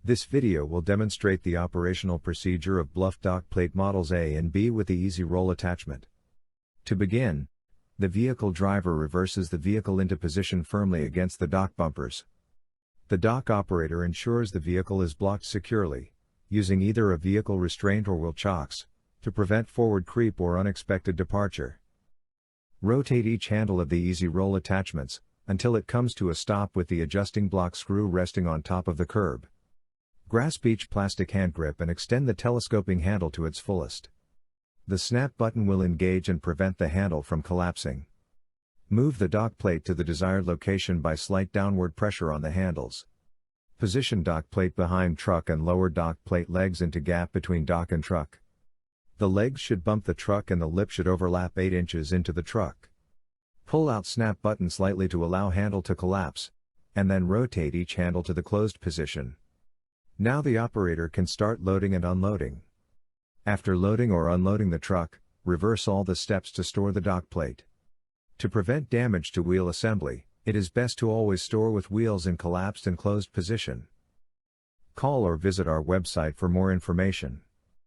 This video will demonstrate the operational procedure of Bluff dock plate models A and B with the easy roll attachment. To begin, the vehicle driver reverses the vehicle into position firmly against the dock bumpers. The dock operator ensures the vehicle is blocked securely, using either a vehicle restraint or wheel chocks, to prevent forward creep or unexpected departure. Rotate each handle of the easy roll attachments, until it comes to a stop with the adjusting block screw resting on top of the curb. Grasp each plastic hand grip and extend the telescoping handle to its fullest. The snap button will engage and prevent the handle from collapsing. Move the dock plate to the desired location by slight downward pressure on the handles. Position dock plate behind truck and lower dock plate legs into gap between dock and truck. The legs should bump the truck and the lip should overlap 8 inches into the truck. Pull out snap button slightly to allow handle to collapse, and then rotate each handle to the closed position. Now the operator can start loading and unloading. After loading or unloading the truck, reverse all the steps to store the dock plate. To prevent damage to wheel assembly, it is best to always store with wheels in collapsed and closed position. Call or visit our website for more information.